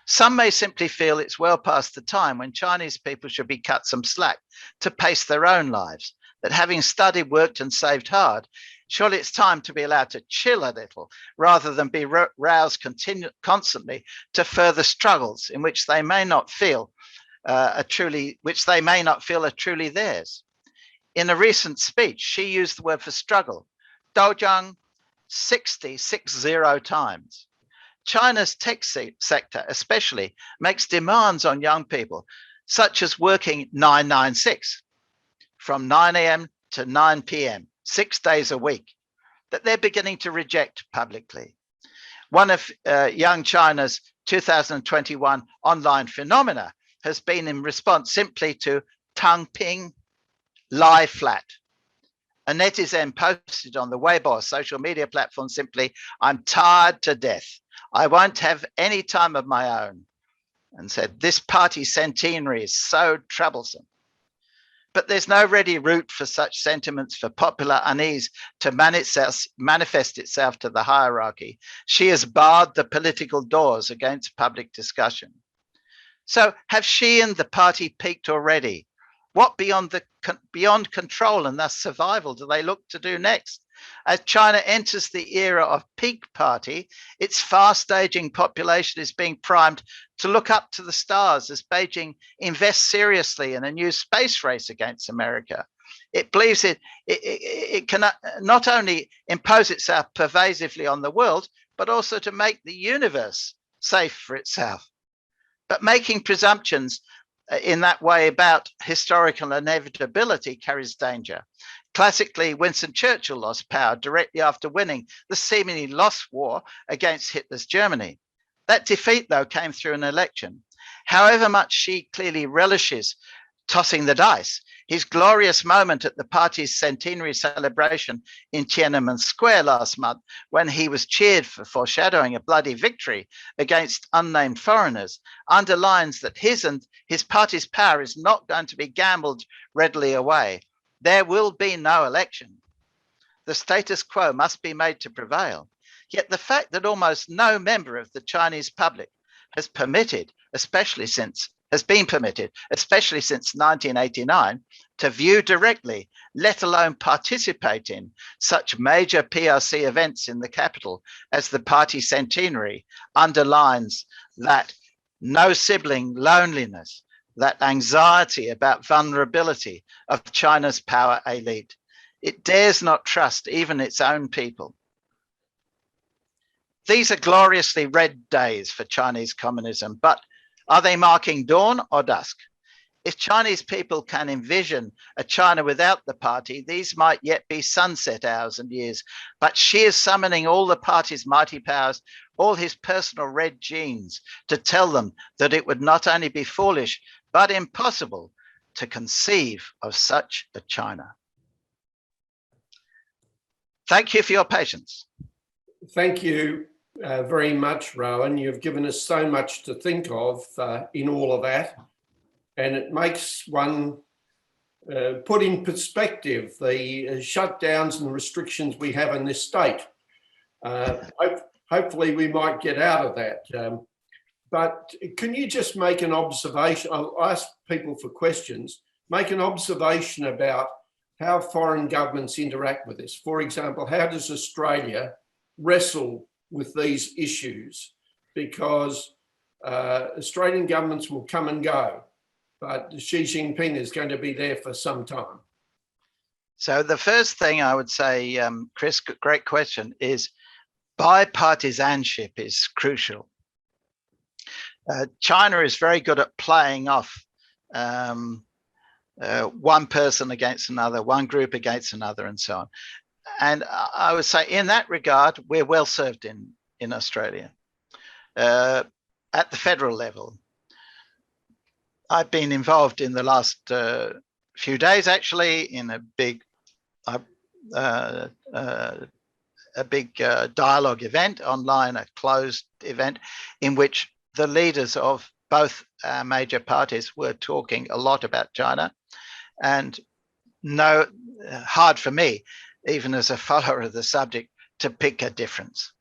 Some may simply feel it's well past the time when Chinese people should be cut some slack to pace their own lives, that having studied, worked, and saved hard, surely it's time to be allowed to chill a little rather than be roused constantly to further struggles in which they may not feel are truly theirs. In a recent speech, she used the word for struggle, dojang, 60 times. China's tech sector especially makes demands on young people, such as working 996 from 9 a.m. to 9 p.m., 6 days a week, that they're beginning to reject publicly. One of young China's 2021 online phenomena has been in response simply to Tang Ping, lie flat. A netizen posted on the Weibo social media platform simply, "I'm tired to death. I won't have any time of my own," and said, "This party centenary is so troublesome." But there's no ready route for such sentiments for popular unease to manifest itself to the hierarchy. She has barred the political doors against public discussion. So have she and the party peaked already? What beyond control and thus survival do they look to do next? As China enters the era of peak party, its fast-aging population is being primed to look up to the stars as Beijing invests seriously in a new space race against America. It believes it can not only impose itself pervasively on the world, but also to make the universe safe for itself. But making presumptions in that way about historical inevitability carries danger. Classically, Winston Churchill lost power directly after winning the seemingly lost war against Hitler's Germany. That defeat, though, came through an election. However much Xi clearly relishes tossing the dice, his glorious moment at the party's centenary celebration in Tiananmen Square last month, when he was cheered for foreshadowing a bloody victory against unnamed foreigners, underlines that his and his party's power is not going to be gambled readily away. There will be no election. The status quo must be made to prevail. Yet the fact that almost no member of the Chinese public has been permitted, especially since 1989, to view directly, let alone participate in, such major PRC events in the capital as the party centenary, underlines that no sibling loneliness, that anxiety about vulnerability of China's power elite. It dares not trust even its own people. These are gloriously red days for Chinese communism, but are they marking dawn or dusk? If Chinese people can envision a China without the party, these might yet be sunset hours and years, but Xi is summoning all the party's mighty powers, all his personal red genes, to tell them that it would not only be foolish, but impossible to conceive of such a China. Thank you for your patience. Thank you very much, Rowen. You've given us so much to think of in all of that. And it makes one put in perspective the shutdowns and restrictions we have in this state. Hopefully we might get out of that. But can you just make an observation? I'll ask people for questions. Make an observation about how foreign governments interact with this. For example, how does Australia wrestle with these issues? Because Australian governments will come and go, but Xi Jinping is going to be there for some time. So the first thing I would say, Chris, great question, is bipartisanship is crucial. China is very good at playing off one person against another, one group against another, and so on. And I would say in that regard, we're well served in Australia. At the federal level, I've been involved in the last few days, actually, in a big dialogue event online, a closed event, in which the leaders of both major parties were talking a lot about China. And hard for me, even as a follower of the subject, to pick a difference.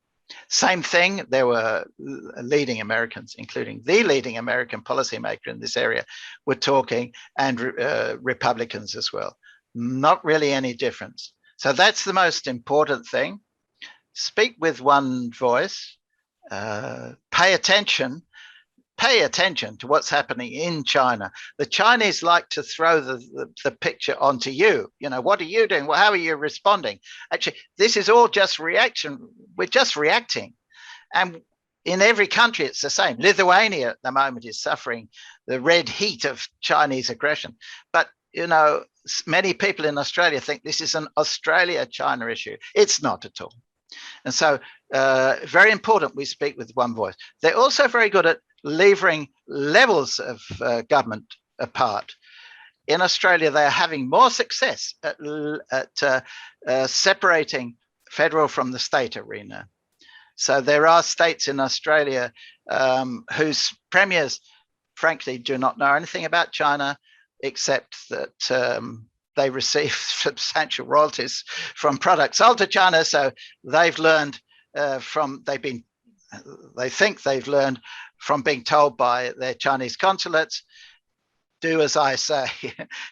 Same thing, there were leading Americans, including the leading American policymaker in this area, were talking, and Republicans as well. Not really any difference. So that's the most important thing. Speak with one voice, pay attention to what's happening in China. The Chinese like to throw the picture onto you. You know, what are you doing? Well, how are you responding? Actually, this is all just reaction. We're just reacting. And in every country, it's the same. Lithuania at the moment is suffering the red heat of Chinese aggression. But, you know, many people in Australia think this is an Australia-China issue. It's not at all. And so very important we speak with one voice. They're also very good at levering levels of government apart. In Australia, they are having more success at separating federal from the state arena. So there are states in Australia whose premiers, frankly, do not know anything about China, except that they receive substantial royalties from products sold to China. So they've learned they think they've learned from being told by their Chinese consulates, do as I say,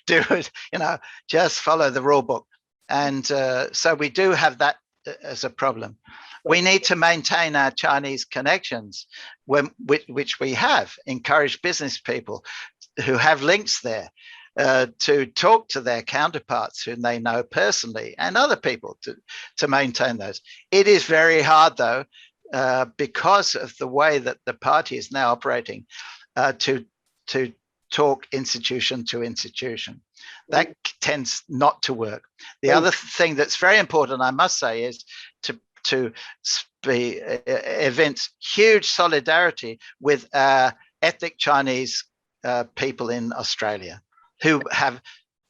do it, you know, just follow the rule book. And so we do have that as a problem. We need to maintain our Chinese connections, which we have, encourage business people who have links there to talk to their counterparts whom they know personally, and other people to maintain those. It is very hard, though, because of the way that the party is now operating, to talk institution to institution. That tends not to work. The other thing that's very important, I must say, is to evince huge solidarity with ethnic Chinese people in Australia, who have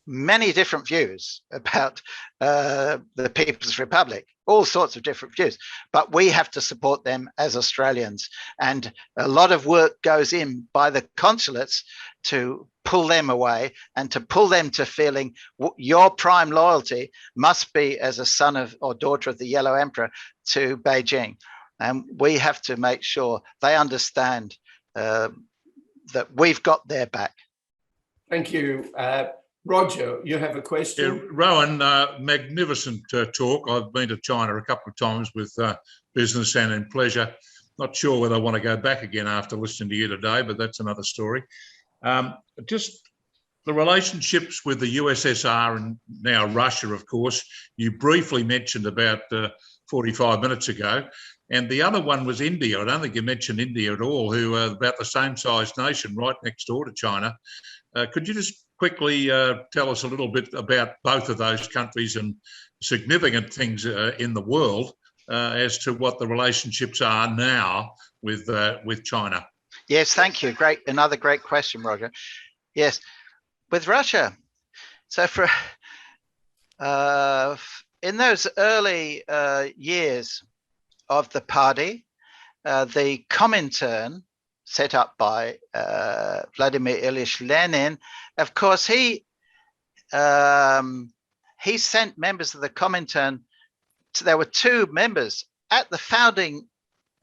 many different views about the People's Republic, all sorts of different views, but we have to support them as Australians. And a lot of work goes in by the consulates to pull them away and to pull them to feeling your prime loyalty must be as a son of or daughter of the Yellow Emperor to Beijing. And we have to make sure they understand that we've got their back. Thank you. Roger, you have a question? Yeah, Rowen, magnificent talk. I've been to China a couple of times with business and in pleasure. Not sure whether I want to go back again after listening to you today, but that's another story. Just the relationships with the USSR and now Russia, of course, you briefly mentioned about 45 minutes ago. And the other one was India. I don't think you mentioned India at all, who are about the same size nation right next door to China. Could you just quickly tell us a little bit about both of those countries and significant things in the world as to what the relationships are now with China? Yes, thank you. Great, another great question, Roger. Yes, with Russia. So for in those early years of the party, the Comintern, set up by Vladimir Ilyich Lenin, of course, he sent members of the Comintern. There were two members at the founding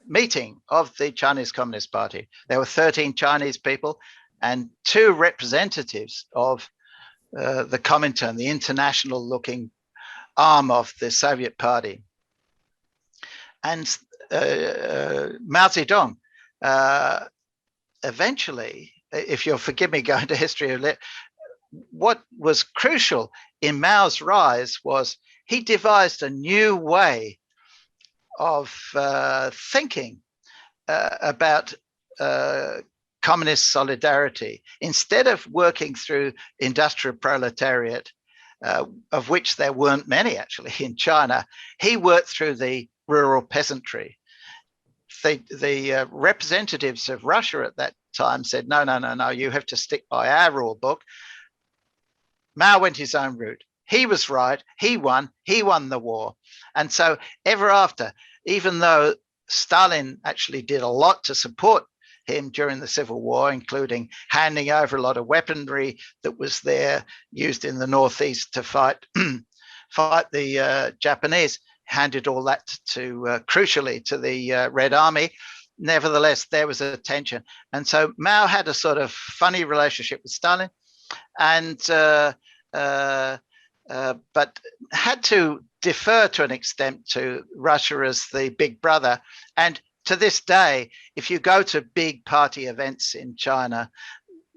meeting of the Chinese Communist Party. There were 13 Chinese people and two representatives of the Comintern, the international-looking arm of the Soviet Party. And Mao Zedong eventually, if you'll forgive me going to history, what was crucial in Mao's rise was he devised a new way of thinking about communist solidarity. Instead of working through industrial proletariat, of which there weren't many actually in China, he worked through the rural peasantry. The representatives of Russia at that time said, no, you have to stick by our rule book. Mao went his own route. He was right. He won the war. And so ever after, even though Stalin actually did a lot to support him during the Civil War, including handing over a lot of weaponry that was there used in the Northeast to fight the Japanese, handed all that to crucially to the Red Army. Nevertheless, there was a tension. And so Mao had a sort of funny relationship with Stalin, and but had to defer to an extent to Russia as the big brother. And to this day, if you go to big party events in China,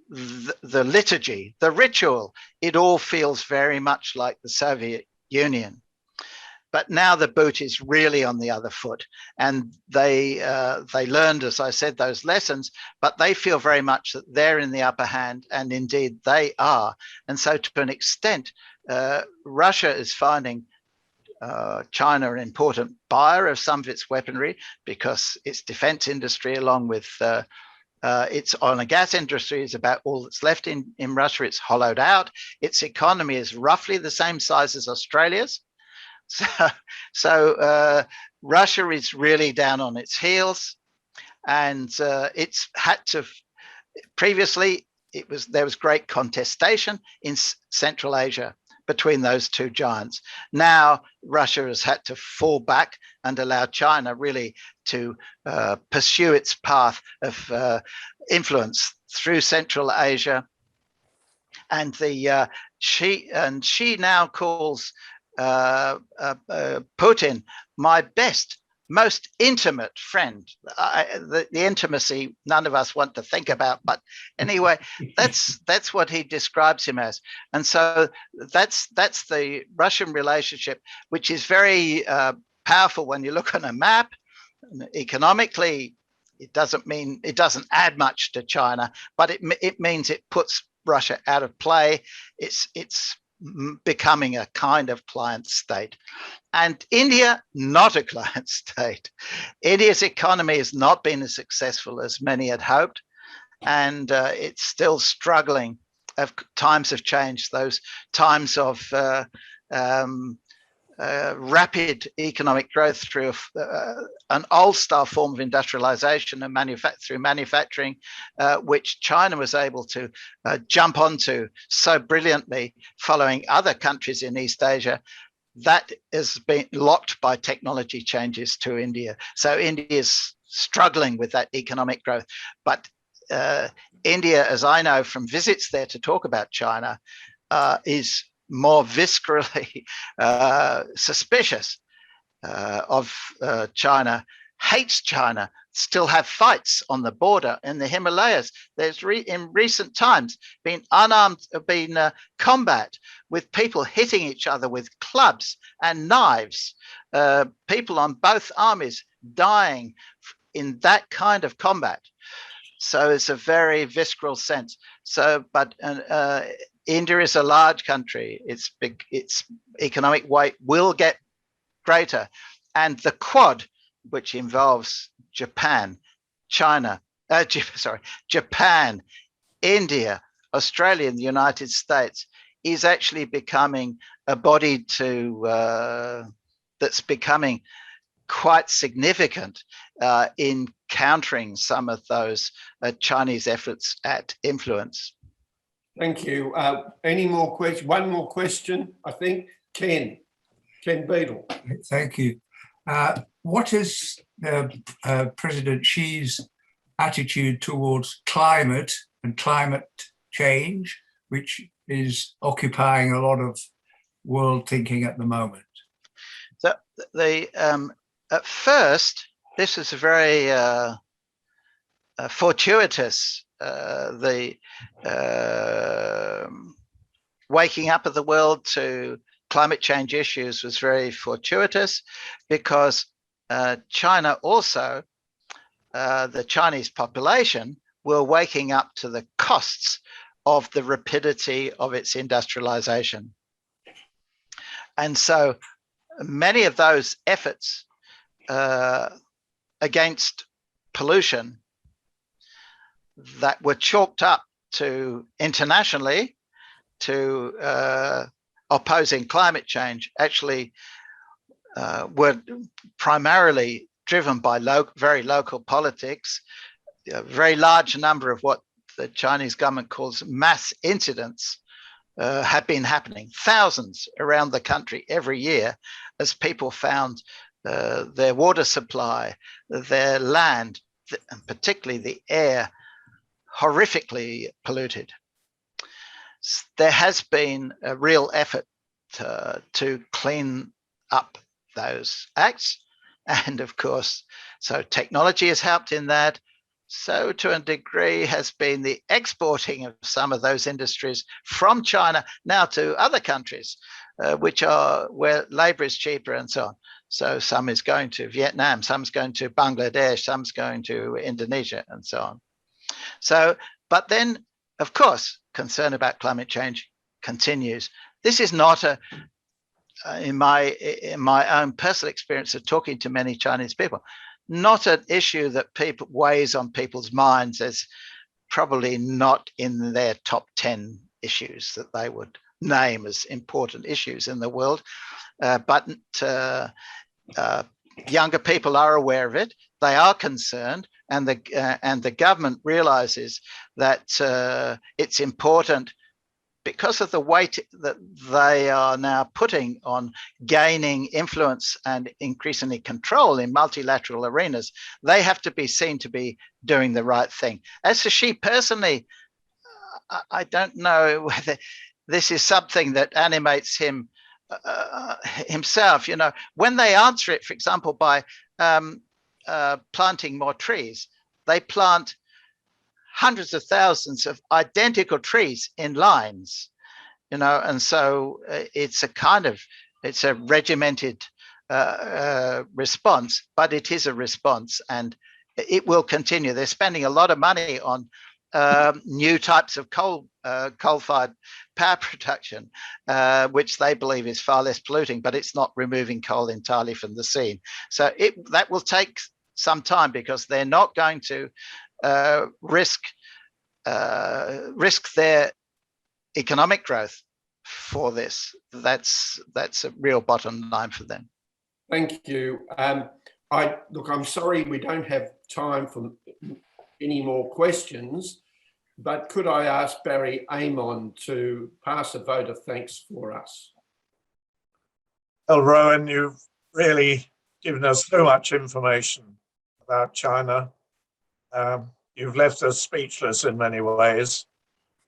the liturgy, the ritual, it all feels very much like the Soviet Union. But now the boot is really on the other foot, and they learned, as I said, those lessons, but they feel very much that they're in the upper hand, and indeed they are. And so to an extent, Russia is finding China an important buyer of some of its weaponry, because its defense industry, along with its oil and gas industry, is about all that's left in Russia. It's hollowed out. Its economy is roughly the same size as Australia's. So Russia is really down on its heels, and it's had to. Previously, there was great contestation in Central Asia between those two giants. Now Russia has had to fall back and allow China really to pursue its path of influence through Central Asia, and she now calls Putin my best, most intimate friend. The intimacy none of us want to think about, but anyway, that's what he describes him as. And so that's the Russian relationship, which is very powerful when you look on a map. Economically, it doesn't add much to China, but it means it puts Russia out of play. It's becoming a kind of client state. And India, not a client state. India's economy has not been as successful as many had hoped, and it's still struggling. Times have changed, those times of rapid economic growth through an old style form of industrialization and through manufacturing, which China was able to jump onto so brilliantly following other countries in East Asia. That has been locked by technology changes to India. So India is struggling with that economic growth. But India, as I know from visits there to talk about China, is more viscerally suspicious of China, hates China, still have fights on the border in the Himalayas. There's in recent times been combat with people hitting each other with clubs and knives, people on both armies dying in that kind of combat. So it's a very visceral sense. So, but India is a large country. Its economic weight will get greater, and the Quad, which involves Japan, Japan, India, Australia, and the United States, is actually becoming a body that's becoming quite significant in countering some of those Chinese efforts at influence. Thank you. Any more questions? One more question, I think. Ken Beadle. Thank you. What is President Xi's attitude towards climate and climate change, which is occupying a lot of world thinking at the moment? So at first, this is a very fortuitous. The waking up of the world to climate change issues was very fortuitous, because China also, the Chinese population, were waking up to the costs of the rapidity of its industrialization. And so many of those efforts against pollution that were chalked up to internationally to opposing climate change actually were primarily driven by very local politics. A very large number of what the Chinese government calls mass incidents have been happening, thousands around the country every year, as people found their water supply, their land, and particularly the air, horrifically polluted. There has been a real effort to clean up those acts. And of course, so technology has helped in that. So to a degree has been the exporting of some of those industries from China now to other countries, where labor is cheaper and so on. So some is going to Vietnam, some's going to Bangladesh, some's going to Indonesia and so on. So, but then of course, concern about climate change continues. This is not in my own personal experience of talking to many Chinese people, not an issue that weighs on people's minds, as probably not in their top 10 issues that they would name as important issues in the world. But younger people are aware of it. They are concerned, and the government realizes that it's important because of the weight that they are now putting on gaining influence and increasingly control in multilateral arenas. They have to be seen to be doing the right thing. As for Xi personally, I don't know whether this is something that animates him himself. You know, when they answer it, for example, by planting more trees, they plant hundreds of thousands of identical trees in lines, you know, and so it's a regimented response, but it is a response and it will continue. They're spending a lot of money on new types of coal-fired power production, which they believe is far less polluting, but it's not removing coal entirely from the scene. So that will take some time because they're not going to risk their economic growth for this. That's a real bottom line for them. Thank you. Look, I'm sorry we don't have time for any more questions, but could I ask Barry Amon to pass a vote of thanks for us? Well, Rowen, you've really given us so much information about China. You've left us speechless in many ways.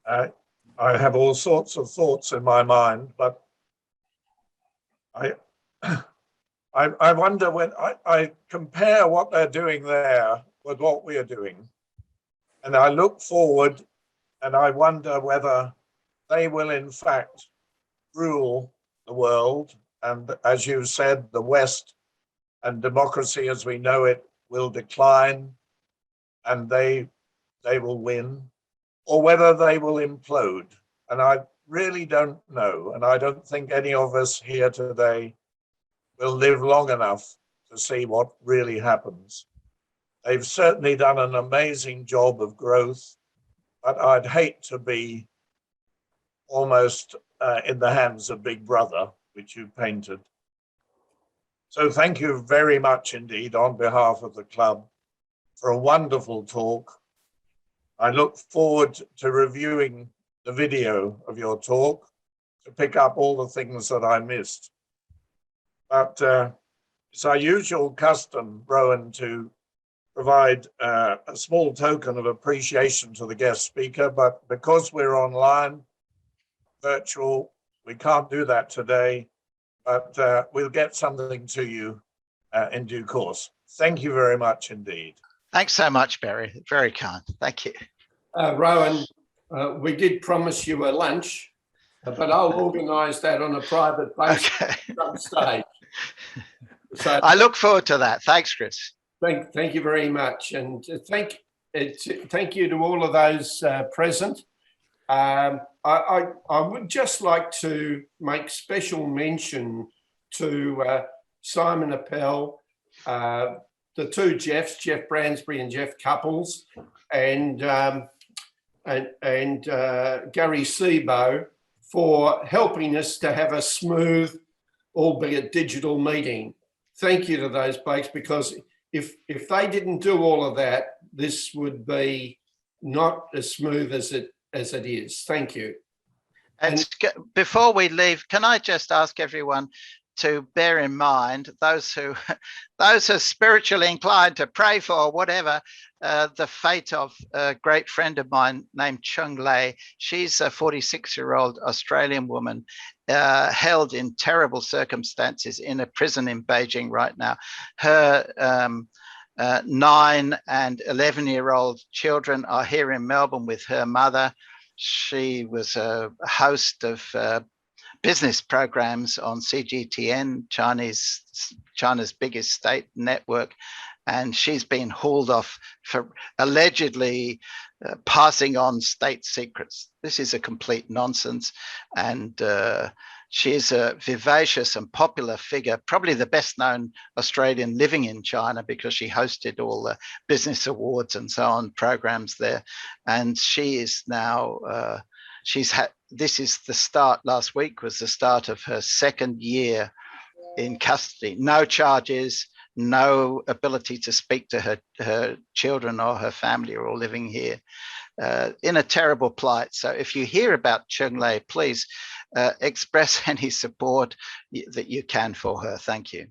I have all sorts of thoughts in my mind, but I wonder when I compare what they're doing there with what we are doing, and I look forward and I wonder whether they will in fact rule the world. And as you said, the West and democracy as we know it will decline and they will win, or whether they will implode. And I really don't know. And I don't think any of us here today will live long enough to see what really happens. They've certainly done an amazing job of growth, but I'd hate to be almost in the hands of Big Brother, which you painted. So thank you very much indeed on behalf of the club for a wonderful talk. I look forward to reviewing the video of your talk to pick up all the things that I missed. But it's our usual custom, Rowen, to provide a small token of appreciation to the guest speaker, but because we're online, virtual, we can't do that today, but we'll get something to you in due course. Thank you very much indeed. Thanks so much, Barry. Very kind. Thank you. Rowen, we did promise you a lunch, but I'll organise that on a private basis at some stage. So I look forward to that. Thanks, Chris. thank you very much, and thank you to all of those present. I would just like to make special mention to Simon Appel, the two Jeffs, Jeff Bransbury and Jeff Couples, and Gary Sebo, for helping us to have a smooth, albeit digital meeting. Thank you to those blokes, because if they didn't do all of that, this would be not as smooth as it is. Thank you. And before we leave, can I just ask everyone to bear in mind, those who are spiritually inclined, to pray for whatever, the fate of a great friend of mine named Chung Lei. She's a 46-year-old Australian woman held in terrible circumstances in a prison in Beijing right now. Her 9 and 11-year-old children are here in Melbourne with her mother. She was a host of business programs on CGTN, China's biggest state network, and she's been hauled off for allegedly passing on state secrets. This is a complete nonsense, and she's a vivacious and popular figure, probably the best known Australian living in China, because she hosted all the business awards and so on programs there. And she is now, this is the start, last week was the start of her second year in custody. No charges, no ability to speak to her children or her family, are all living here in a terrible plight. So if you hear about Chung Lei, please express any support that you can for her. Thank you.